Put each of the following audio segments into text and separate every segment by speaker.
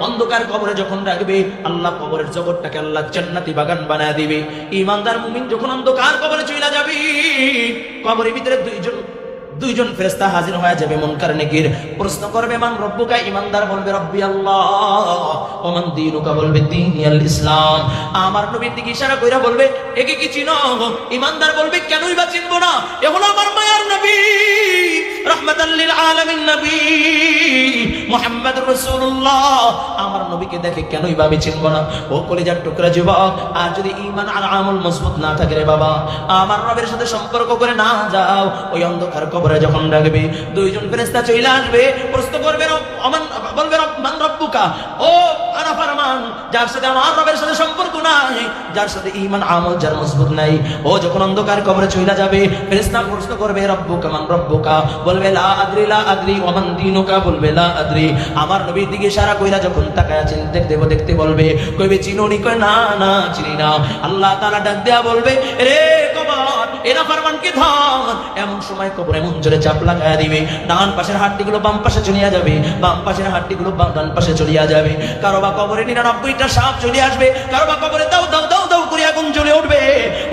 Speaker 1: অন্ধকার কবরে যখন রাখবে, আল্লাহ কবরের জগৎটাকে আল্লাহ জান্নাতি বাগান বানায় দিবে। ঈমানদার মুমিন যখন অন্ধকার কবরে চলে যাবে, কবরের ভিতরে দুইজন ফেরেশতা হাজির হয়ে যাবে। মুনকার নেকির প্রশ্ন করবে, মান রব্বুকা? ঈমানদার বলবে রব্বি আল্লাহ। ওয়া মান দীনুকা? বলবে দীনি আল ইসলাম। আমার নবীর দিকে ইশারা কইরা বলবে, একে কি চিনো? ঈমানদার বলবে, কেনই বা চিনবো না, এ হলো আমার মায়ার নবী, রাহমাতাল লিল আলামিন নবী মুহাম্মদুর রাসূলুল্লাহ। আমার নবীকে দেখে কেনই বা আমি চিনবো না? ও কলিজার টুকরা যুবক, আর যদি ঈমান আর আমল মজবুত না থাকে রে বাবা, আমার নবীর সাথে সম্পর্ক করে না যাও, ওই অন্ধকার কবরে যখন রাখবে, দুইজন ফেরেশতা চলে আসবে, প্রশ্ন করবে, বলবে মান রব্বুকা? ও আনাফারমান, যার সাথে আমার রবের সাথে সম্পর্ক নাই, যার সাথে ঈমান আমল যার মজবুত নাই, ও যখন অন্ধকার কবরে চলে যাবে, ফেরেশতা প্রশ্ন করবে রব্বুকা? মান রব্বুকা? বলবে লা আদরি লা আদরি। ওয়া মান দীনুকা? বলবে লা আদরি। আমার নবীর দিকে ইশারা কইরা যখন তাকায়া চিনতে দেখতে বলবে, কইবে চিনোনি? কয় না না চিনি না। আল্লাহ তাআলা ডাক দেয়া বলবে, রে কবর, এরা ফারমানকে ধর। এমন সময় কবর এমন জোরে চাপ লাগায়া দিবে, ডান পাশের হাড্ডিগুলো বাম পাশে চলিয়া যাবে, বাম পাশের হাড্ডিগুলো ডান পাশে চলিয়া যাবে। কারো বা কবরে 99টা সাপ চলে আসবে, কারো বা কবরে দাও দাও দাও দাও করে আগুন জ্বলে উঠবে।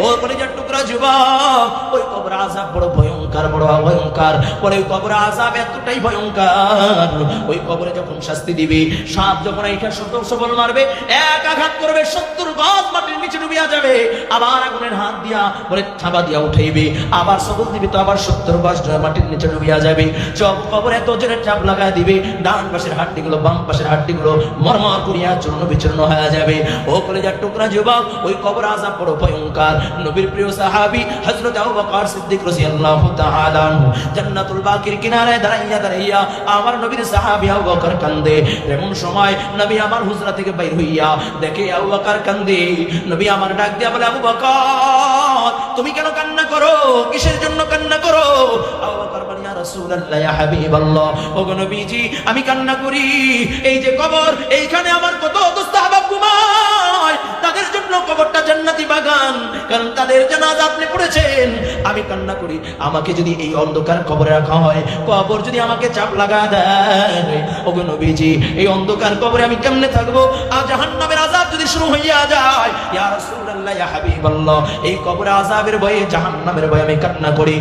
Speaker 1: ও কলিজার টুকরা যুবক, ওই কবর আযাব বড় ভয়ঙ্কর, বড় ভয়ঙ্কর। পরে ওই কবর আযাব এতটাই ভয়ঙ্কর, ওই কবরে যখন শাস্তি দিবে, সাপ যখন এইটা সবল মারবে, এক আঘাত করবে 70 গজ মাটির নিচে ডুবিয়া যাবে। আবার আগুনের হাত দিয়া বলে থাবা দিয়া উঠাইবে, আবার সবল দিবে, তো আবার 70 গজ মাটির নিচে ডুবিয়া যাবে। সব কবরে এত জোরে চাপ লাগায় দিবে, ডান পাশের হাড্ডিগুলো বাম পাশের হাড্ডিগুলো মরমর করিয়া চূর্ণ বিচূর্ণ হয়ে যাবে। ও কলিজার টুকরা যুবক, ওই কবর আযাব বড় ভয়ঙ্কর। নবীর প্রিয় সাহাবী হযরত আবু বকর সিদ্দিক রাদিয়াল্লাহু তাআলা আনহু জান্নাতুল বাকির কিনারে দাঁড়াইয়া আমার নবীর সাহাবী আবু বকর কান্দে। এমন সময় নবী আমার হুজরা থেকে বাইর হইয়া দেখে আবু বকর কান্দে। নবী আমার ডাক দিয়া বলে, আবু বকর, তুমি কেন কান্না করো? কিসের জন্য কান্না করো? আবু বকর বলে, ইয়া রাসূলুল্লাহ, ইয়া হাবিবাল্লাহ, ওগো নবীজি, আমি কান্না করি এই যে কবর, এইখানে আমার কত দোস্ত আহবাব ঘুমায়, তাদের জন্য কবরটা জান্নাতি বাগান, কারণ তাদের জানাজা আপনি পড়েছেন। আমি কান্না করি, আমাকে যদি এই অন্ধকার কবরে রাখা হয়, কবর যদি আমাকে চাপ লাগা দেয়, ওগো নবীজি, এই অন্ধকার কবরে আমি কেমনে থাকবো? আর জাহান্নামের আযাব যদি শুরু হইয়া যায়, ইয়া রাসূলুল্লাহ, ইয়া হাবিবাল্লাহ, এই কবরে আযাবের ভয়ে, জাহান্নামের ভয়ে আমি কান্না করি।